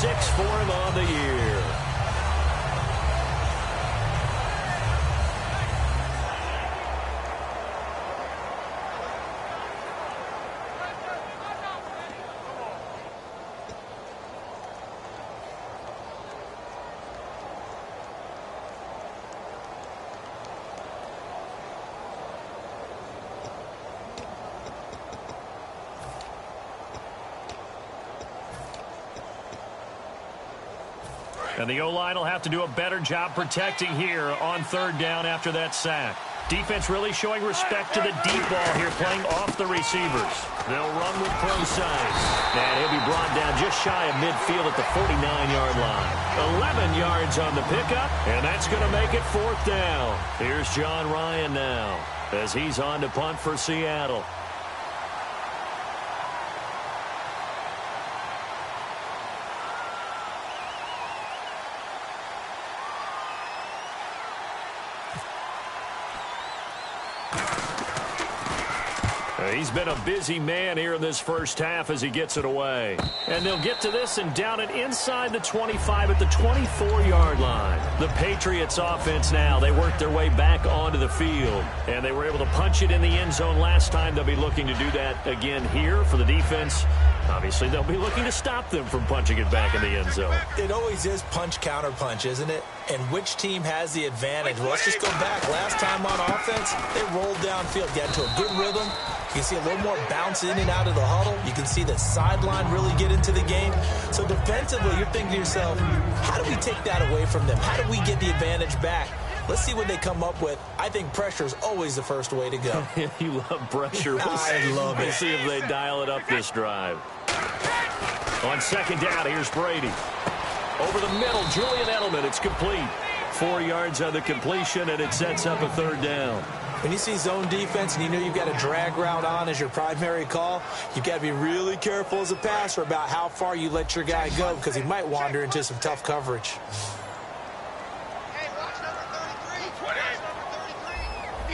6 for him on the year. And the O-line will have to do a better job protecting here on 3rd down after that sack. Defense really showing respect to the deep ball here, playing off the receivers. They'll run with precise. And he'll be brought down just shy of midfield at the 49-yard line. 11 yards on the pickup, and that's going to make it 4th down. Here's John Ryan now as he's on to punt for Seattle. He's been a busy man here in this first half as he gets it away. And they'll get to this and down it inside the 25 at the 24-yard line. The Patriots offense now, they worked their way back onto the field. And they were able to punch it in the end zone last time. They'll be looking to do that again here for the defense. Obviously, they'll be looking to stop them from punching it back in the end zone. It always is punch-counter-punch, isn't it? And which team has the advantage? Well, let's just go back. Last time on offense, they rolled downfield, got into a good rhythm. You can see a little more bounce in and out of the huddle. You can see the sideline really get into the game. So defensively, you're thinking to yourself, how do we take that away from them? How do we get the advantage back? Let's see what they come up with. I think pressure is always the first way to go. You love pressure. I love it. We'll see if they dial it up this drive. On 2nd down, here's Brady. Over the middle, Julian Edelman. It's complete. 4 yards on the completion, and it sets up a 3rd down. When you see zone defense and you know you've got a drag route on as your primary call, you've got to be really careful as a passer about how far you let your guy go because he might wander into some tough coverage. Hey, watch number 33. Watch number 33.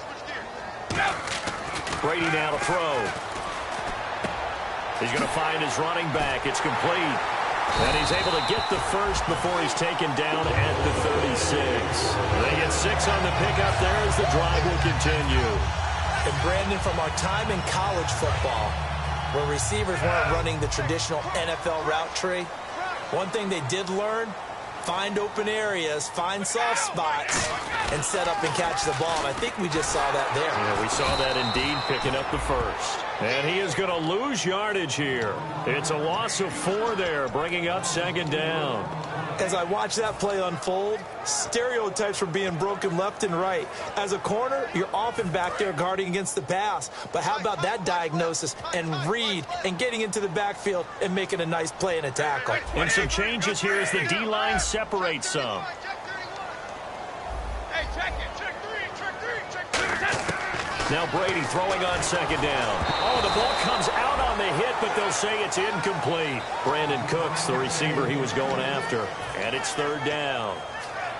Switch gears. Brady now to throw. He's going to find his running back. It's complete. And he's able to get the first before he's taken down at the 36. They get 6 on the pickup there as the drive will continue. And Brandon, from our time in college football, where receivers weren't running the traditional NFL route tree, one thing they did learn, find open areas, find soft spots, and set up and catch the ball. And I think we just saw that there. Yeah, we saw that indeed, picking up the first. And he is going to lose yardage here. It's a loss of 4 there, bringing up 2nd down. As I watch that play unfold, stereotypes were being broken left and right. As a corner, you're often back there guarding against the pass. But how about that diagnosis and read and getting into the backfield and making a nice play and a tackle? And some changes here as the D-line separates some. Hey, check it. Check 3. Now Brady throwing on 2nd down. Oh, the ball comes out on the hit, but they'll say it's incomplete. Brandon Cooks, the receiver he was going after. And it's 3rd down.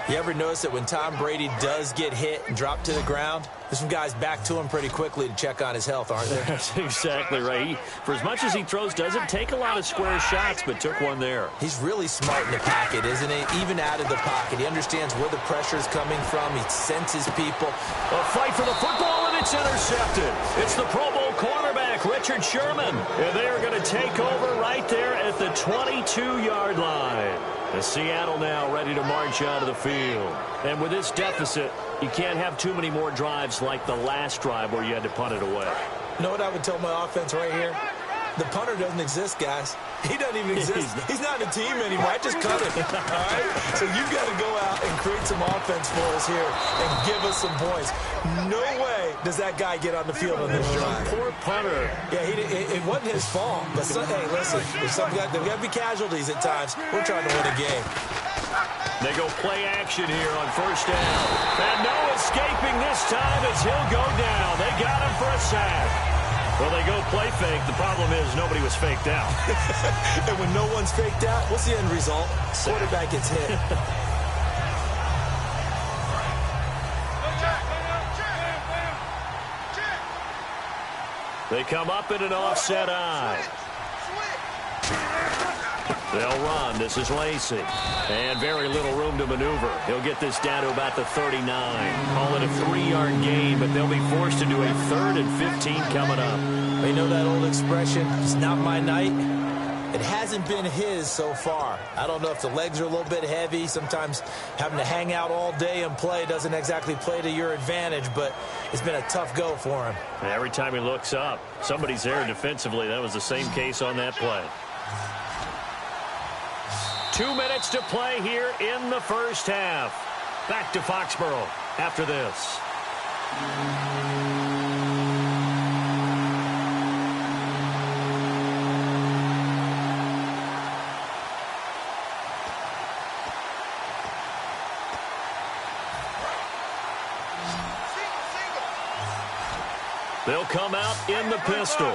You ever notice that when Tom Brady does get hit and drop to the ground, there's some guys back to him pretty quickly to check on his health, aren't there? That's exactly right. For as much as he throws, doesn't take a lot of square shots, but took one there. He's really smart in the pocket, isn't he? Even out of the pocket. He understands where the pressure is coming from. He senses people. A fight for the football, and it's intercepted. It's the Pro Bowl cornerback, Richard Sherman. And they are going to take over right there at the 22-yard line. The Seattle now ready to march out of the field. And with this deficit, you can't have too many more drives like the last drive where you had to punt it away. You know what I would tell my offense right here? The punter doesn't exist, guys. He doesn't even exist. He's not a team anymore. I just cut him. All right? So you've got to go out and create some offense for us here and give us some points. No way does that guy get on the field on this drive. Poor punter. Yeah, it wasn't his fault. But hey, listen, there's there got to be casualties at times. We're trying to win a game. They go play action here on 1st down. And no escaping this time as he'll go down. They got him for a sack. Well, they go play fake. The problem is nobody was faked out. And when no one's faked out, what's the end result? Quarterback gets hit. They come up in an offset eye. They'll run. This is Lacey. And very little room to maneuver. He'll get this down to about the 39. Call it a 3-yard gain, but they'll be forced to do a 3rd and 15 coming up. You know that old expression, it's not my night? It hasn't been his so far. I don't know if the legs are a little bit heavy. Sometimes having to hang out all day and play doesn't exactly play to your advantage, but it's been a tough go for him. And every time he looks up, somebody's there defensively. That was the same case on that play. 2 minutes to play here in the first half. Back to Foxborough after this. They'll come out in the pistol.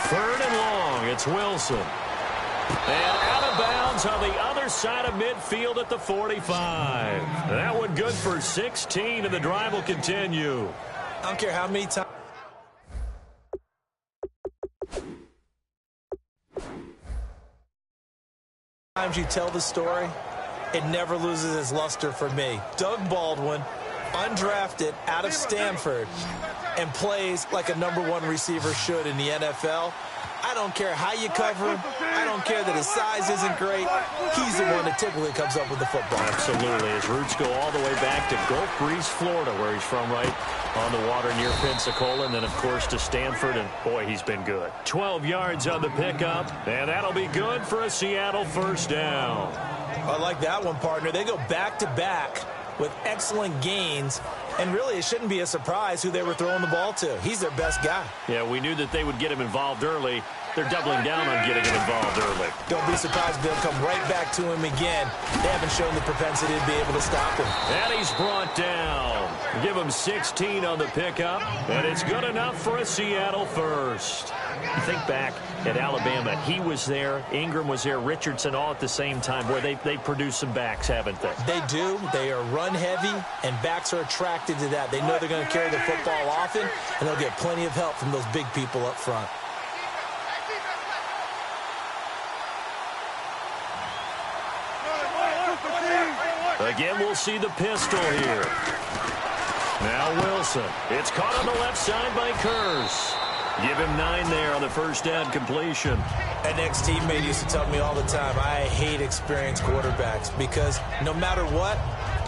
3rd and long. It's Wilson. And out of bounds on the other side of midfield at the 45. That one good for 16, and the drive will continue. I don't care how many times you tell the story, it never loses its luster for me. Doug Baldwin, undrafted out of Stanford, and plays like a #1 receiver should in the NFL. I don't care how you cover him. I don't care that his size isn't great. He's the one that typically comes up with the football. Absolutely. His roots go all the way back to Gulf Breeze, Florida, where he's from, right on the water near Pensacola, and then, of course, to Stanford, and, boy, he's been good. 12 yards on the pickup, and that'll be good for a Seattle first down. I like that one, partner. They go back-to-back with excellent gains, and really it shouldn't be a surprise who they were throwing the ball to. He's their best guy. Yeah, we knew that they would get him involved early. They're doubling down on getting him involved early. Don't be surprised if they'll come right back to him again. They haven't shown the propensity to be able to stop him. And he's brought down. Give him 16 on the pickup, and it's good enough for a Seattle first. You think back at Alabama, he was there, Ingram was there, Richardson all at the same time, where they produced some backs, haven't they? They do. They are run heavy, and backs are attracted to that. They know they're going to carry the football often, and they'll get plenty of help from those big people up front. Again, we'll see the pistol here. Now Wilson. It's caught on the left side by Kurz. Give him 9 there on the first down completion. An ex-teammate used to tell me all the time, I hate experienced quarterbacks because no matter what,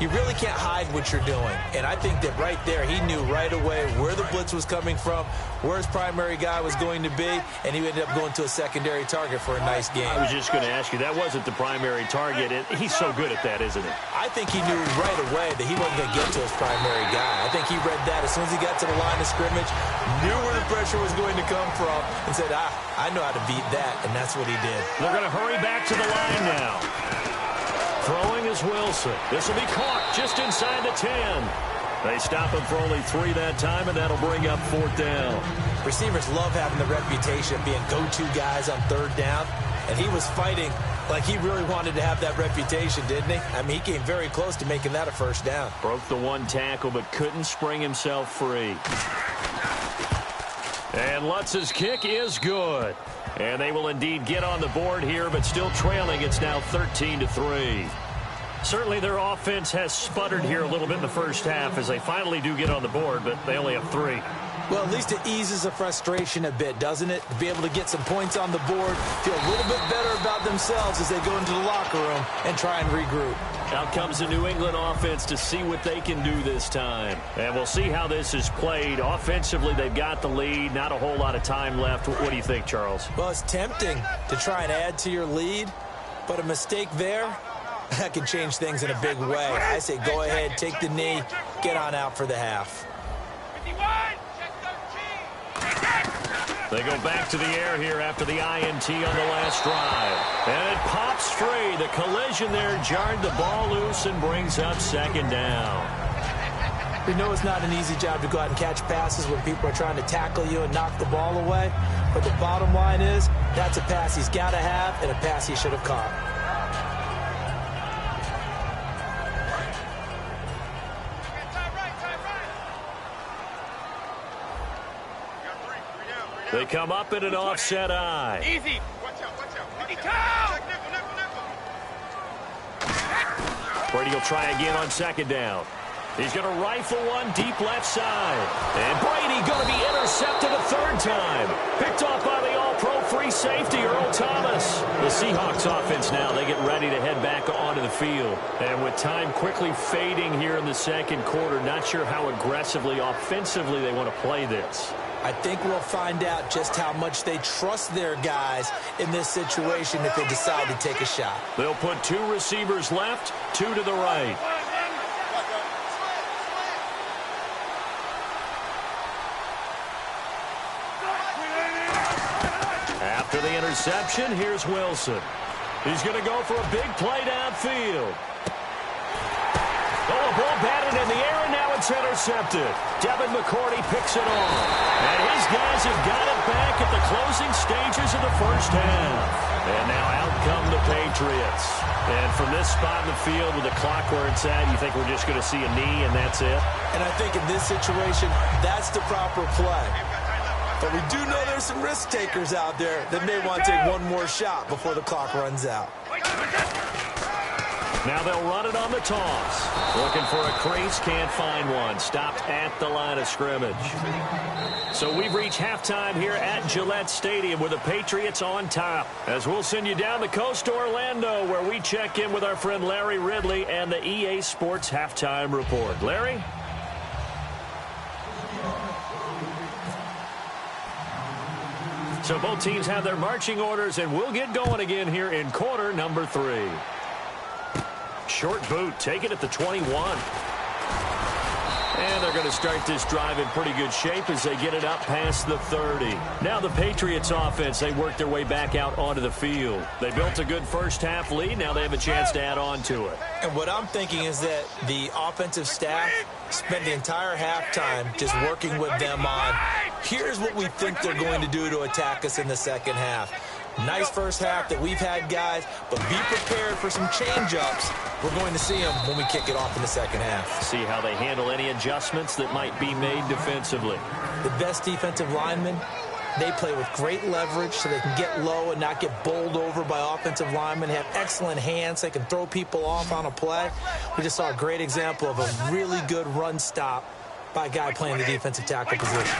you really can't hide what you're doing. And I think that right there, he knew right away where the blitz was coming from, where his primary guy was going to be, and he ended up going to a secondary target for a nice game. I was just going to ask you, that wasn't the primary target. He's so good at that, isn't he? I think he knew right away that he wasn't going to get to his primary guy. I think he read that as soon as he got to the line of scrimmage, knew where the pressure was going to come from, and said, I know how to beat that, and that's what he did. They're going to hurry back to the line now. Throwing is Wilson. This will be caught just inside the 10. They stop him for only 3 that time, and that'll bring up 4th down. Receivers love having the reputation of being go-to guys on 3rd down, and he was fighting like he really wanted to have that reputation, didn't he? I mean, he came very close to making that a first down. Broke the 1 tackle, but couldn't spring himself free. And Lutz's kick is good. And they will indeed get on the board here, but still trailing. It's now 13-3. Certainly their offense has sputtered here a little bit in the first half as they finally do get on the board, but they only have 3. Well, at least it eases the frustration a bit, doesn't it? To be able to get some points on the board, feel a little bit better about themselves as they go into the locker room and try and regroup. Out comes the New England offense to see what they can do this time. And we'll see how this is played. Offensively, they've got the lead. Not a whole lot of time left. What do you think, Charles? Well, it's tempting to try and add to your lead, but a mistake there, that can change things in a big way. I say go ahead, take the knee, get on out for the half. They go back to the air here after the INT on the last drive. And it pops free. The collision there jarred the ball loose and brings up 2nd down. We know it's not an easy job to go out and catch passes when people are trying to tackle you and knock the ball away. But the bottom line is, that's a pass he's got to have and a pass he should have caught. They come up in an offset eye. Easy. Watch out, watch out. He toe. Brady will try again on second down. He's going to rifle one deep left side. And Brady going to be intercepted a third time. Picked off by the all-pro free safety, Earl Thomas. The Seahawks offense now, they get ready to head back onto the field. And with time quickly fading here in the second quarter, not sure how aggressively, offensively they want to play this. I think we'll find out just how much they trust their guys in this situation if they decide to take a shot. They'll put 2 receivers left, 2 to the right. After the interception, here's Wilson. He's going to go for a big play downfield. Oh, a ball batted in the air, and now it's intercepted. Devin McCourty picks it off. And his guys have got it back at the closing stages of the first half. And now out come the Patriots. And from this spot in the field with the clock where it's at, you think we're just going to see a knee and that's it? And I think in this situation, that's the proper play. But we do know there's some risk takers out there that may want to take one more shot before the clock runs out. Now they'll run it on the toss. Looking for a crease, can't find one. Stopped at the line of scrimmage. So we've reached halftime here at Gillette Stadium with the Patriots on top. As we'll send you down the coast to Orlando, where we check in with our friend Larry Ridley and the EA Sports Halftime Report. Larry? So both teams have their marching orders, and we'll get going again here in quarter number 3. Short boot, take it at the 21. And they're going to start this drive in pretty good shape as they get it up past the 30. Now the Patriots offense, they work their way back out onto the field. They built a good first half lead. Now they have a chance to add on to it. And what I'm thinking is that the offensive staff spent the entire halftime just working with them on, here's what we think they're going to do to attack us in the second half. Nice first half that we've had, guys, but be prepared for some change-ups. We're going to see them when we kick it off in the second half. See how they handle any adjustments that might be made defensively. The best defensive linemen, they play with great leverage so they can get low and not get bowled over by offensive linemen. They have excellent hands. They can throw people off on a play. We just saw a great example of a really good run stop by a guy playing the defensive tackle position.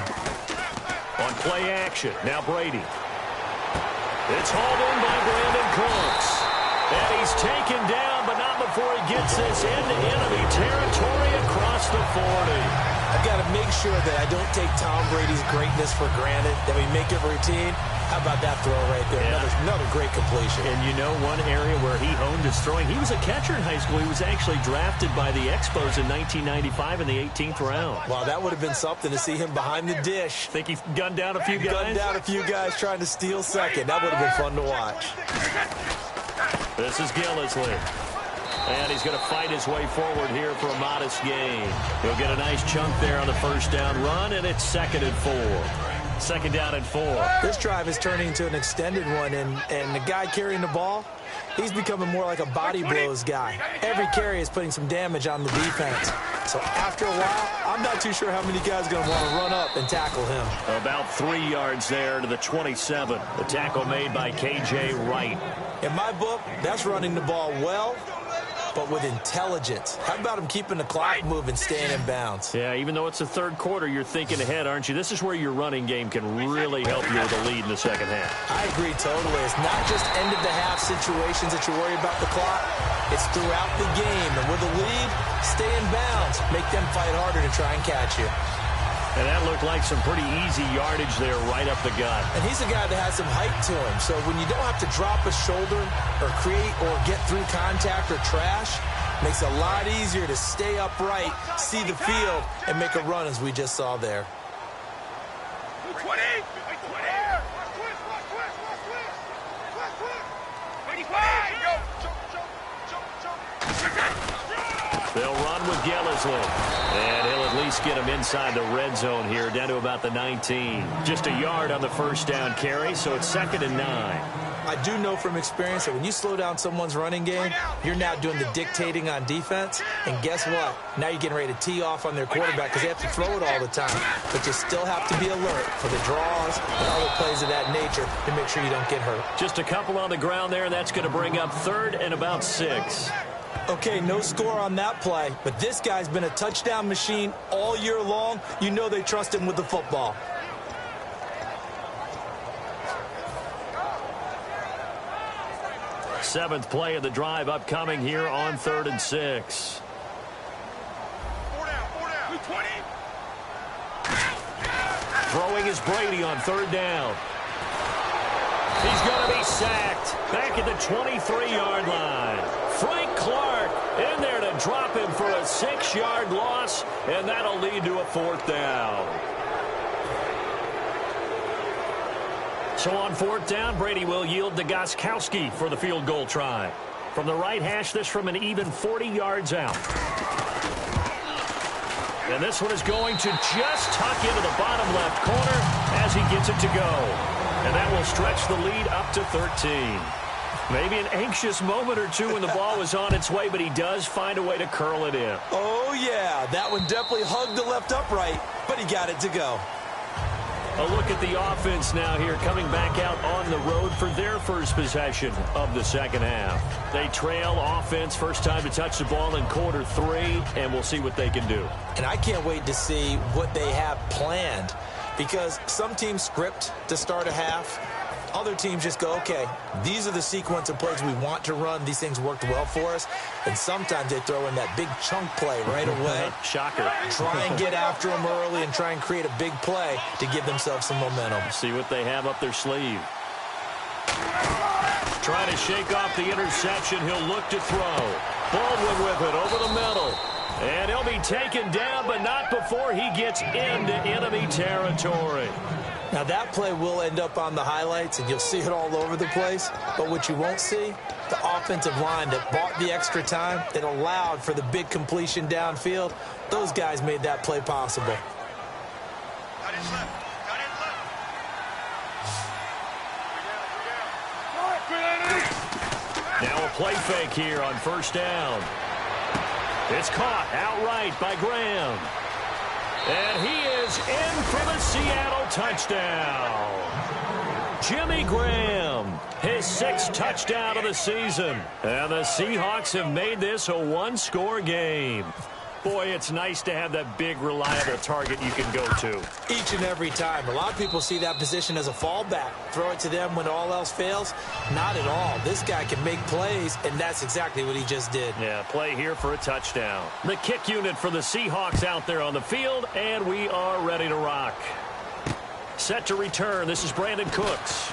On play action, now Brady. It's hauled in by Brandon Cooks. And he's taken down, but not before he gets this into enemy territory across the 40. I've got to make sure that I don't take Tom Brady's greatness for granted, that we make it routine. How about that throw right there? Yeah. Another great completion. And you know one area where he honed his throwing, he was a catcher in high school. He was actually drafted by the Expos in 1995 in the 18th round. Wow, that would have been something to see him behind the dish. Think he gunned down a few guys? Gunned down a few guys trying to steal second. That would have been fun to watch. This is Gillisley. And he's going to fight his way forward here for a modest gain. He'll get a nice chunk there on the first down run, and it's 2nd and 4. Second down and 4. This drive is turning into an extended one, and the guy carrying the ball, he's becoming more like a body blows guy. Every carry is putting some damage on the defense. So after a while, I'm not too sure how many guys are going to want to run up and tackle him. About 3 yards there to the 27. The tackle made by K.J. Wright. In my book, that's running the ball well, but with intelligence. How about him keeping the clock moving, staying in bounds? Yeah, even though it's the third quarter, you're thinking ahead, aren't you? This is where your running game can really help you with a lead in the second half. I agree totally. It's not just end-of-the-half situations that you worry about the clock. It's throughout the game. And with a lead, stay in bounds. Make them fight harder to try and catch you. And that looked like some pretty easy yardage there right up the gut. And he's a guy that has some height to him. So when you don't have to drop a shoulder or create or get through contact or trash, makes it a lot easier to stay upright, see the field, and make a run as we just saw there. 20! They'll run with Gillisley. And he'll at least get him inside the red zone here, down to about the 19. Just a yard on the first down carry, so it's 2nd and 9. I do know from experience that when you slow down someone's running game, you're now doing the dictating on defense. And guess what? Now you're getting ready to tee off on their quarterback because they have to throw it all the time. But you still have to be alert for the draws and other plays of that nature to make sure you don't get hurt. Just a couple on the ground there, and that's going to bring up 3rd and about 6. Okay, no score on that play, but this guy's been a touchdown machine all year long. You know they trust him with the football. Seventh play of the drive upcoming here on 3rd and 6. 4 down, 20. Throwing is Brady on 3rd down. He's going to be sacked back at the 23-yard line. Frank Clark in there to drop him for a 6-yard loss, and that'll lead to a 4th down. So on 4th down, Brady will yield to Gostkowski for the field goal try. From the right hash, this from an even 40 yards out. And this one is going to just tuck into the bottom left corner as he gets it to go. And that will stretch the lead up to 13. Maybe an anxious moment or two when the ball was on its way, but he does find a way to curl it in. Oh, yeah, that one definitely hugged the left upright, but he got it to go. A look at the offense now here, coming back out on the road for their first possession of the second half. They trail offense, first time to touch the ball in quarter 3, and we'll see what they can do. And I can't wait to see what they have planned, because some teams script to start a half. Other teams just go, okay, these are the sequence of plays we want to run. These things worked well for us. And sometimes they throw in that big chunk play right away. Shocker. Try and get after them early and try and create a big play to give themselves some momentum. See what they have up their sleeve. Trying to shake off the interception. He'll look to throw. Baldwin with it over the middle. And he'll be taken down, but not before he gets into enemy territory. Now, that play will end up on the highlights, and you'll see it all over the place. But what you won't see, the offensive line that bought the extra time, that allowed for the big completion downfield, those guys made that play possible. Got his left. Now a play fake here on 1st down. It's caught outright by Graham. And he is in for the Seattle touchdown. Jimmy Graham, his 6th touchdown of the season. And the Seahawks have made this a one-score game. Boy, it's nice to have that big, reliable target you can go to. Each and every time. A lot of people see that position as a fallback. Throw it to them when all else fails. Not at all. This guy can make plays, and that's exactly what he just did. Yeah, play here for a touchdown. The kick unit for the Seahawks out there on the field, and we are ready to rock. Set to return. This is Brandon Cooks.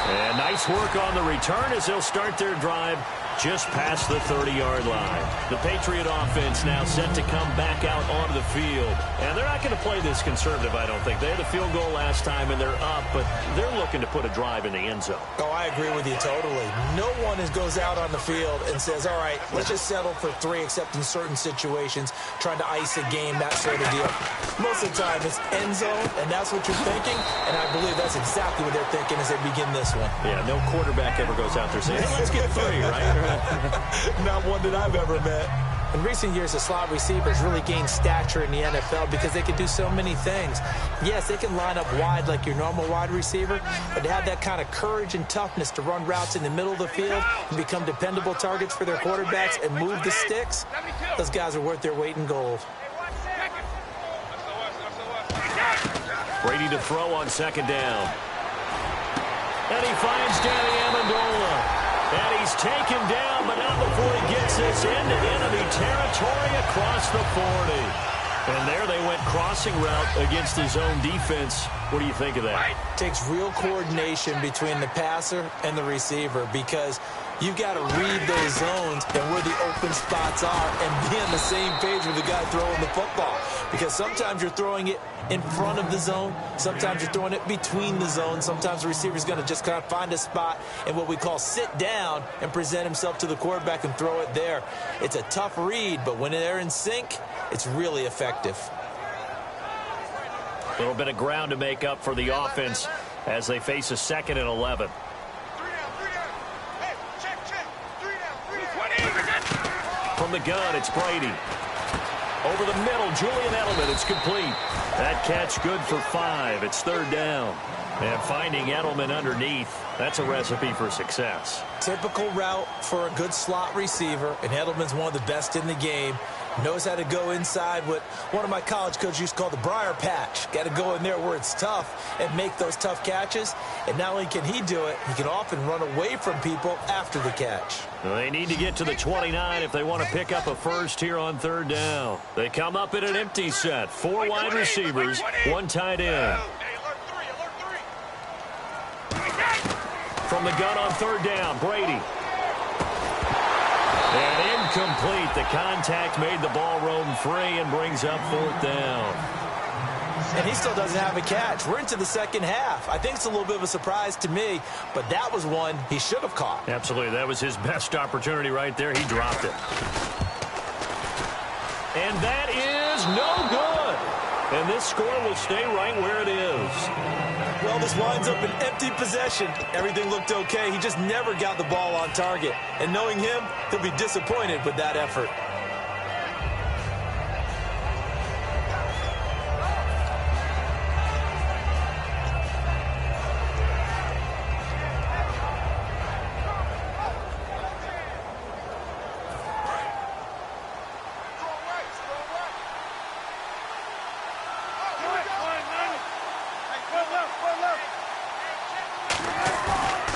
And nice work on the return as they'll start their drive just past the 30-yard line. The Patriot offense now set to come back out onto the field. And they're not going to play this conservative, I don't think. They had a field goal last time, and they're up, but they're looking to put a drive in the end zone. Oh, I agree with you totally. No one goes out on the field and says, all right, let's just settle for 3, except in certain situations, trying to ice a game, that sort of deal. Most of the time, it's end zone, and that's what you're thinking, and I believe that's exactly what they're thinking as they begin this one. Yeah, no quarterback ever goes out there saying, hey, let's get 3, right? Not one that I've ever met. In recent years, the slot receivers really gained stature in the NFL because they can do so many things. Yes, they can line up wide like your normal wide receiver, but to have that kind of courage and toughness to run routes in the middle of the field and become dependable targets for their quarterbacks and move the sticks, those guys are worth their weight in gold. Brady to throw on 2nd down. And he finds Danny Amendola. And he's taken down, but not before he gets this into enemy territory across the 40. And there they went crossing route against his own defense. What do you think of that? Takes real coordination between the passer and the receiver because you've got to read those zones and where the open spots are and be on the same page with the guy throwing the football. Because sometimes you're throwing it in front of the zone. Sometimes you're throwing it between the zones. Sometimes the receiver's going to just kind of find a spot and what we call sit down and present himself to the quarterback and throw it there. It's a tough read, but when they're in sync, it's really effective. A little bit of ground to make up for the offense as they face a 2nd and 11. 3 down, 3 down. Hey, check. 3 down, 3 down. From the gun, it's Brady. Over the middle, Julian Edelman. It's complete. That catch good for 5. It's 3rd down. And finding Edelman underneath, that's a recipe for success. Typical route for a good slot receiver, and Edelman's one of the best in the game. Knows how to go inside what one of my college coaches used to call the briar patch. Got to go in there where it's tough and make those tough catches. And not only can he do it, he can often run away from people after the catch. Well, they need to get to the 29 if they want to pick up a first here on 3rd down. They come up in an empty set. 4 wide receivers, 1 tight end. From the gun on 3rd down, Brady. And incomplete. The contact made the ball roam free and brings up 4th down. And he still doesn't have a catch. We're into the 2nd half. I think it's a little bit of a surprise to me, but that was one he should have caught. Absolutely. That was his best opportunity right there. He dropped it. And that is no good. And this score will stay right where it is. Well, this winds up an empty possession. Everything looked okay. He just never got the ball on target. And knowing him, he'll be disappointed with that effort.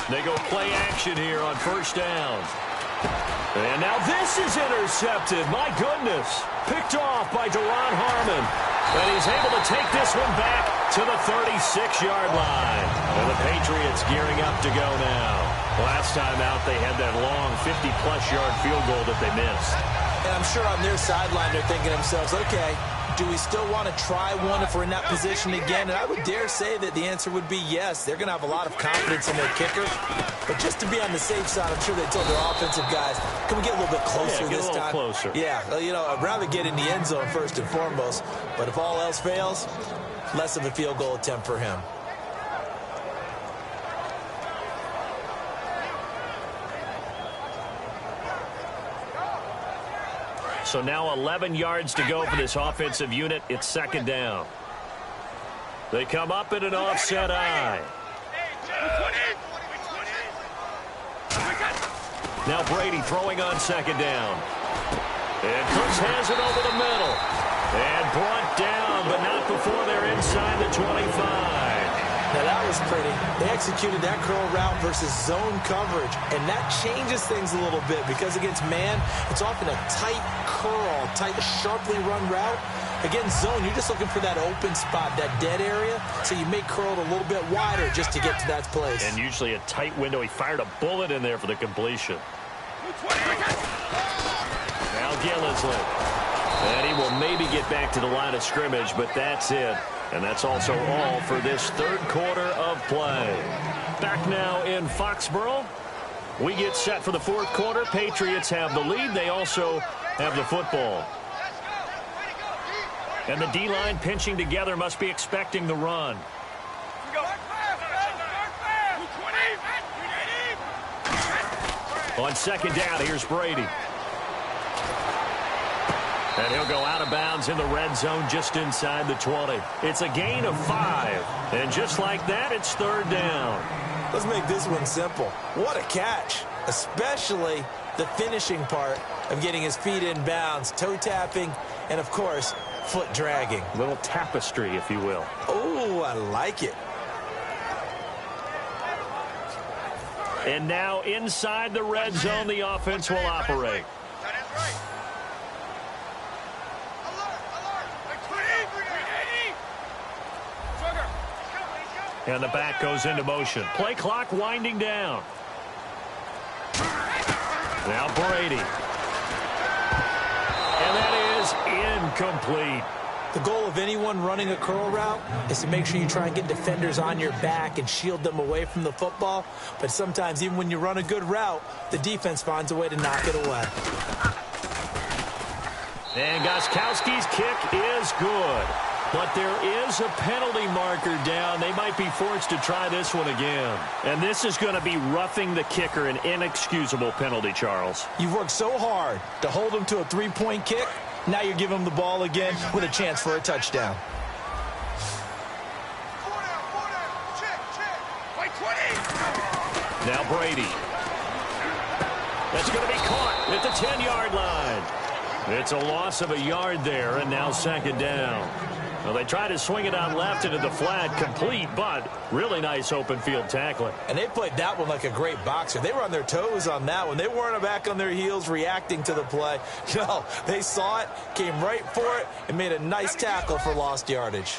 They go play action here on 1st down. And now this is intercepted. My goodness. Picked off by Deron Harmon. And he's able to take this one back to the 36-yard line. And the Patriots gearing up to go now. Last time out, they had that long 50-plus yard field goal that they missed. And I'm sure on their sideline they're thinking to themselves, okay, do we still want to try one if we're in that position again? And I would dare say that the answer would be yes. They're going to have a lot of confidence in their kicker. But just to be on the safe side, I'm sure they told their offensive guys, can we get a little bit closer this time? Closer. Yeah, well, you know, I'd rather get in the end zone first and foremost. But if all else fails, less of a field goal attempt for him. So now 11 yards to go for this offensive unit. It's 2nd down. They come up in an offset eye. Now Brady throwing on 2nd down. And Cooks has it over the middle. And brought down, but not before they're inside the 25. Now that was pretty. They executed that curl route versus zone coverage, and that changes things a little bit because against man, it's often a tight curl, tight, sharply run route. Against zone, you're just looking for that open spot, that dead area, so you make curl a little bit wider just to get to that place. And usually a tight window. He fired a bullet in there for the completion. Now Gillisley. And he will maybe get back to the line of scrimmage, but that's it. And that's also all for this 3rd quarter of play. Back now in Foxborough. We get set for the 4th quarter. Patriots have the lead. They also have the football. And the D-line pinching together, must be expecting the run. On 2nd down, here's Brady. And he'll go out of bounds in the red zone just inside the 20. It's a gain of 5. And just like that, it's 3rd down. Let's make this one simple. What a catch, especially the finishing part of getting his feet in bounds, toe tapping, and, of course, foot dragging. A little tapestry, if you will. Oh, I like it. And now inside the red zone, the offense will operate. That is right. And the back goes into motion. Play clock winding down. Now Brady. And that is incomplete. The goal of anyone running a curl route is to make sure you try and get defenders on your back and shield them away from the football. But sometimes even when you run a good route, the defense finds a way to knock it away. And Gostkowski's kick is good. But there is a penalty marker down. They might might be forced to try this one again. And this is going to be roughing the kicker, an inexcusable penalty, Charles. You've worked so hard to hold him to a three-point kick. Now you're giving him the ball again with a chance for a touchdown. Now Brady. That's going to be caught at the 10-yard line. It's a loss of a yard there, and now second down. Well, they try to swing it out left into the flat, complete, but really nice open field tackling. And they played that one like a great boxer. They were on their toes on that one. They weren't back on their heels reacting to the play. No, they saw it, came right for it, and made a nice tackle for lost yardage.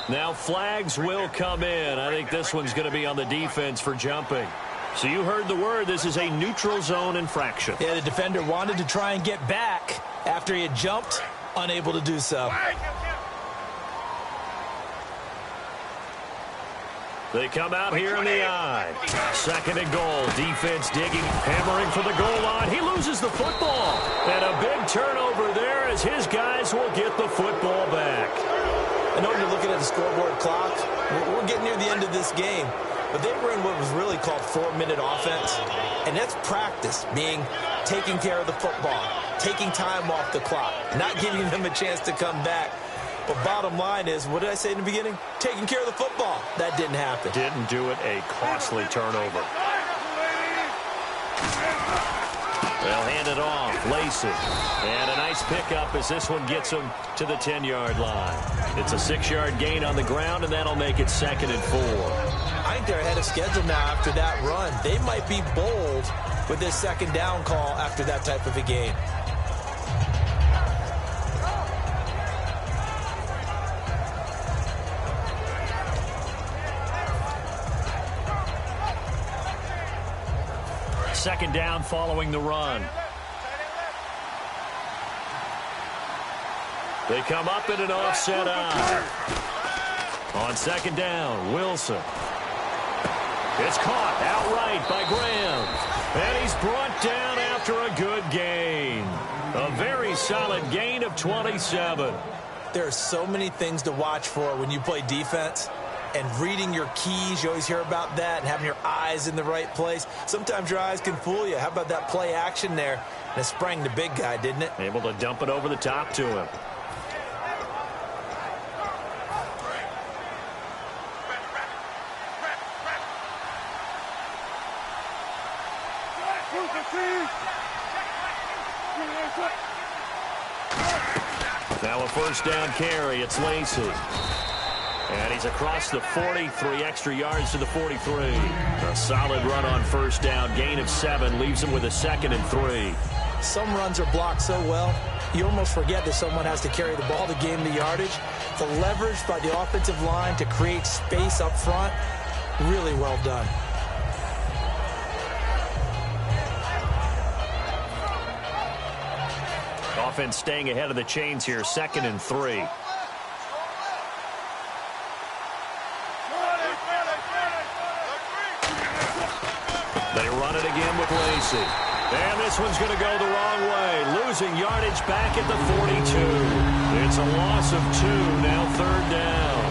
Now flags will come in. I think this one's going to be on the defense for jumping. So you heard the word. This is a neutral zone infraction. Yeah, the defender wanted to try and get back after he had jumped, unable to do so. They come out here in the eye. Second and goal. Defense digging, hammering for the goal line. He loses the football. And a big turnover there as his guys will get the football back. I know you're looking at the scoreboard clock. We're getting near the end of this game. But they were in what was really called 4-minute offense. And that's practice, being taking care of the football, taking time off the clock, not giving them a chance to come back. But bottom line is, what did I say in the beginning? Taking care of the football. That didn't happen. Didn't do it. A costly turnover. They'll hand it off. Lacey. And a nice pickup as this one gets him to the 10-yard line. It's a 6-yard gain on the ground, and that'll make it 2nd and 4. I think they're ahead of schedule now after that run. They might be bold with this second down call after that type of a game. Second down following the run. They come up in an offset eye. On second down, Wilson. It's caught outright by Graham. And he's brought down after a good gain. A very solid gain of 27. There are so many things to watch for when you play defense. And reading your keys, you always hear about that, and having your eyes in the right place. Sometimes your eyes can fool you. How about that play action there? And it sprang the big guy, didn't it? Able to dump it over the top to him. Now a first down carry. It's Lacey. And he's across the 40, 3 extra yards to the 43. A solid run on first down. Gain of 7 leaves him with a 2nd and 3. Some runs are blocked so well, you almost forget that someone has to carry the ball to gain the yardage. The leverage by the offensive line to create space up front, really well done. Offense staying ahead of the chains here. 2nd and 3. They run it again with Lacey. And this one's going to go the wrong way. Losing yardage back at the 42. It's a loss of 2. Now 3rd down.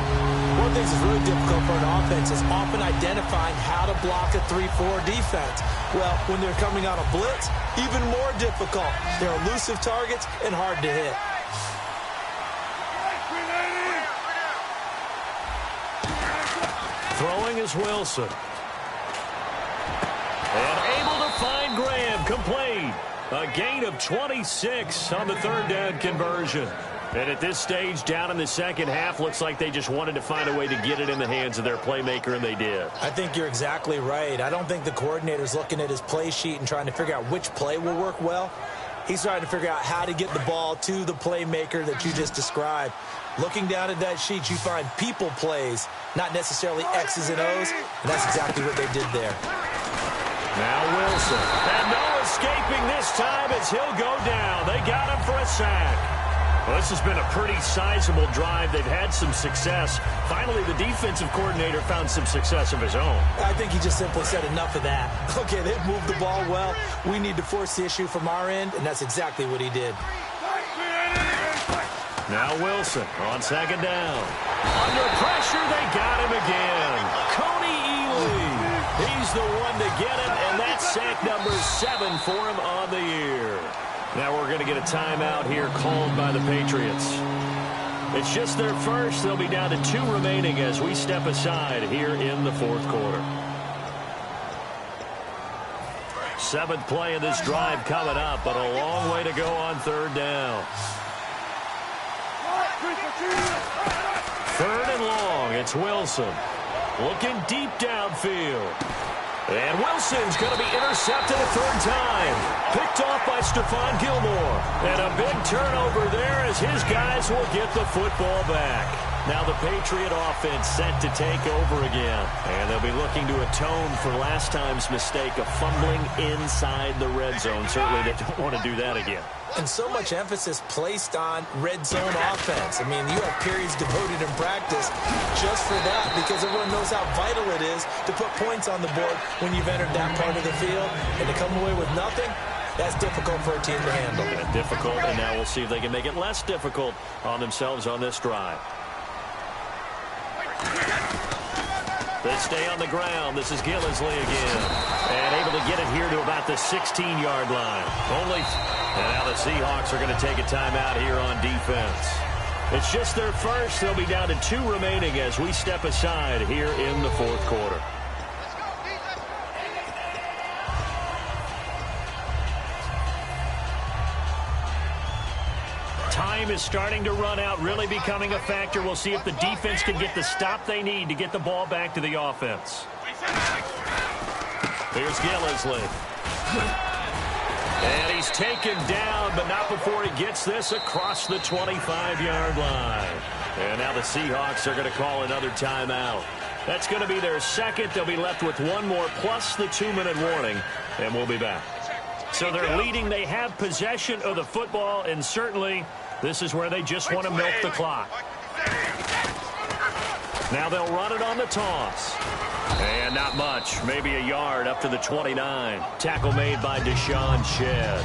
One of the things that's really difficult for an offense is often identifying how to block a 3-4 defense. Well, when they're coming on a blitz, even more difficult. They're elusive targets and hard to hit. Throwing is Wilson. And able to find Graham, complete. A gain of 26 on the 3rd down conversion. And at this stage, down in the second half, looks like they just wanted to find a way to get it in the hands of their playmaker, and they did. I think you're exactly right. I don't think the coordinator's looking at his play sheet and trying to figure out which play will work well. He's trying to figure out how to get the ball to the playmaker that you just described. Looking down at that sheet, you find people plays, not necessarily X's and O's, and that's exactly what they did there. Now Wilson. And no escaping this time as he'll go down. They got him for a sack. Well, this has been a pretty sizable drive. They've had some success. Finally, the defensive coordinator found some success of his own. I think he just simply said enough of that. Okay, they've moved the ball well. We need to force the issue from our end, and that's exactly what he did. Now Wilson on second down. Under pressure, they got him again. Cody Ealy. He's the one to get him, and that's sack number 7 for him on the year. Now we're going to get a timeout here called by the Patriots. It's just their first. They'll be down to 2 remaining as we step aside here in the fourth quarter. 7th play of this drive coming up, but a long way to go on third down. 3rd and long. It's Wilson. Looking deep downfield. And Wilson's going to be intercepted a 3rd time. Picked off by Stephon Gilmore. And a big turnover there as his guys will get the football back. Now the Patriot offense set to take over again. And they'll be looking to atone for last time's mistake of fumbling inside the red zone. Certainly they don't want to do that again. And so much emphasis placed on red zone offense. I mean, you have periods devoted in practice just for that because everyone knows how vital it is to put points on the board when you've entered that part of the field. And to come away with nothing, that's difficult for a team to handle. Yeah, difficult, and now we'll see if they can make it less difficult on themselves on this drive. They stay on the ground. This is Gillisley again. And able to get it here to about the 16-yard line. And now the Seahawks are going to take a timeout here on defense. It's just their first. They'll be down to 2 remaining as we step aside here in the fourth quarter. Time is starting to run out, really becoming a factor. We'll see if the defense can get the stop they need to get the ball back to the offense. Here's Gillisley. And he's taken down, but not before he gets this across the 25-yard line. And now the Seahawks are going to call another timeout. That's going to be their second. They'll be left with 1 more plus the 2-minute warning, and we'll be back. So they're leading. They have possession of the football, and certainly this is where they just want to milk the clock. Now they'll run it on the toss. And not much, maybe a yard up to the 29. Tackle made by Deshaun Shedd.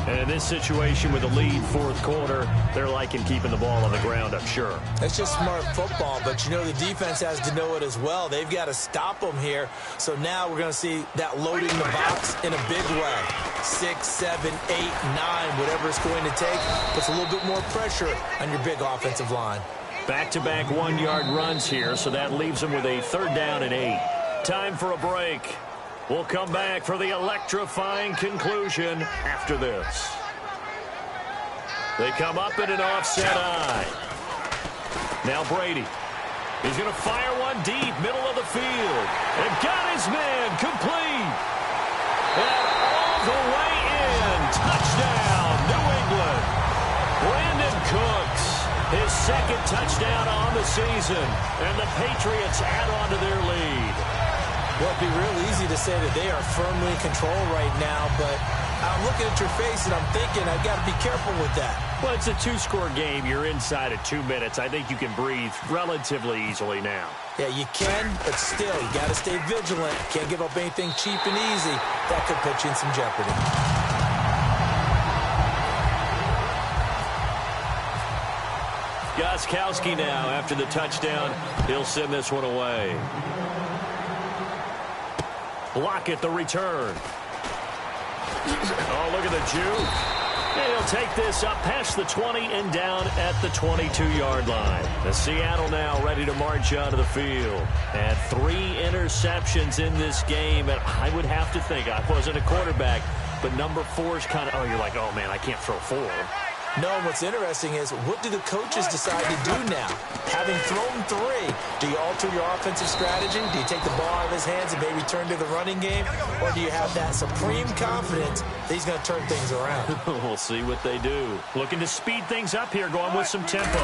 And in this situation with the lead fourth quarter, they're liking keeping the ball on the ground, I'm sure. That's just smart football, but you know the defense has to know it as well. They've got to stop them here. So now we're going to see that loading the box in a big way. 6, 7, 8, 9, whatever it's going to take, puts a little bit more pressure on your big offensive line. Back-to-back 1-yard runs here, so that leaves them with a 3rd down and 8. Time for a break. We'll come back for the electrifying conclusion after this. They come up in an offset eye. Now Brady. He's going to fire one deep, middle of the field. And got his man complete. And all the way in. Touchdown, New England. Brandon Cooks. His 2nd touchdown on the season. And the Patriots add on to their lead. Well, it'd be real easy to say that they are firmly in control right now, but I'm looking at your face and I'm thinking I've got to be careful with that. Well, it's a 2-score game. You're inside of 2 minutes. I think you can breathe relatively easily now. Yeah, you can, but still, you got to stay vigilant. Can't give up anything cheap and easy. That could put you in some jeopardy. Gostkowski now after the touchdown. He'll send this one away. Lockett, the return. Oh, look at the juke. And he'll take this up past the 20 and down at the 22-yard line. The Seattle now ready to march onto the field. And 3 interceptions in this game. And I would have to think, I wasn't a quarterback, but number 4 is kind of, oh, you're like, oh, man, I can't throw 4. No, and what's interesting is what do the coaches decide to do now? Having thrown 3, do you alter your offensive strategy? Do you take the ball out of his hands and maybe turn to the running game? Or do you have that supreme confidence that he's going to turn things around? We'll see what they do. Looking to speed things up here, going with some tempo.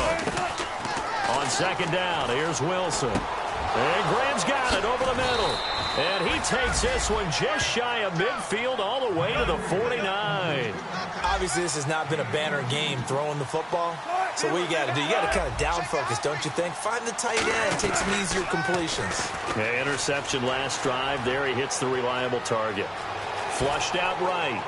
On 2nd down, here's Wilson. And Graham's got it over the middle. And he takes this one just shy of midfield all the way to the 49. Obviously, this has not been a banner game throwing the football, So what you got to do, you got to kind of down focus, don't you think? Find the tight end, take some easier completions. Okay, interception last drive. There he hits the reliable target. Flushed out right.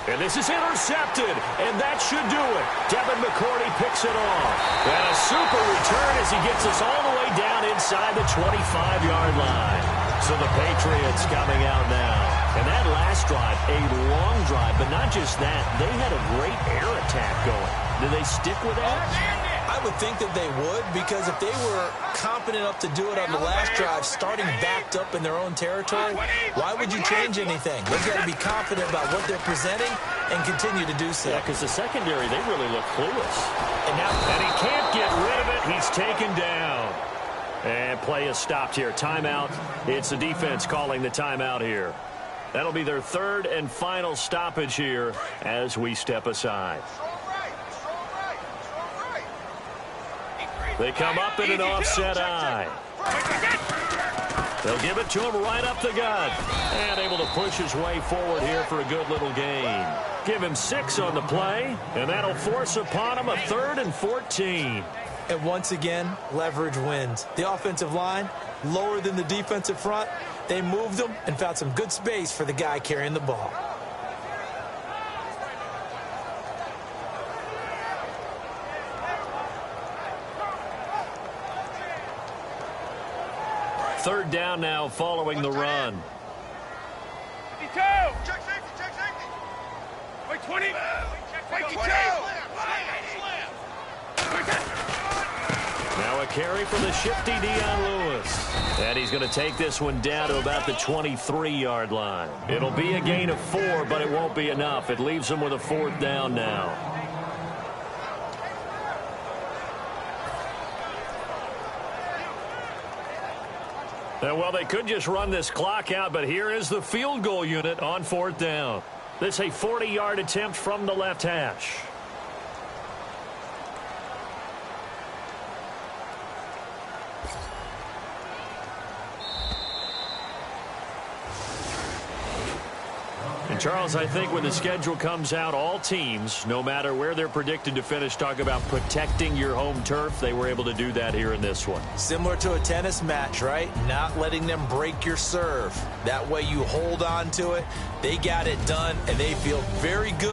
And this is intercepted, and that should do it. Devin McCourty picks it off. And a super return as he gets us all the way down inside the 25-yard line. So the Patriots coming out now. And that last drive, a long drive, but not just that. They had a great air attack going. Do they stick with that? I would think that they would, because if they were confident enough to do it on the last drive, starting backed up in their own territory, why would you change anything? They've got to be confident about what they're presenting and continue to do so. Yeah, because the secondary, they really look clueless. And he can't get rid of it. He's taken down. And play is stopped here. Timeout. It's the defense calling the timeout here. That'll be their third and final stoppage here as we step aside. They come up in an offset eye. They'll give it to him right up the gut. And able to push his way forward here for a good little gain. Give him 6 on the play, and that'll force upon him a 3rd and 14. And once again, leverage wins. The offensive line, lower than the defensive front. They moved them and found some good space for the guy carrying the ball. Third down now following the run. 52. Check safety. Wait, 20. Wait, 22. Now a carry for the shifty Dion Lewis. And he's going to take this one down to about the 23-yard line. It'll be a gain of 4, but it won't be enough. It leaves him with a 4th down now. Well, they could just run this clock out, but here is the field goal unit on 4th down. This is a 40-yard attempt from the left hash. And Charles, I think when the schedule comes out, all teams, no matter where they're predicted to finish, talk about protecting your home turf. They were able to do that here in this one. Similar to a tennis match, right? Not letting them break your serve. That way you hold on to it. They got it done, and they feel very good.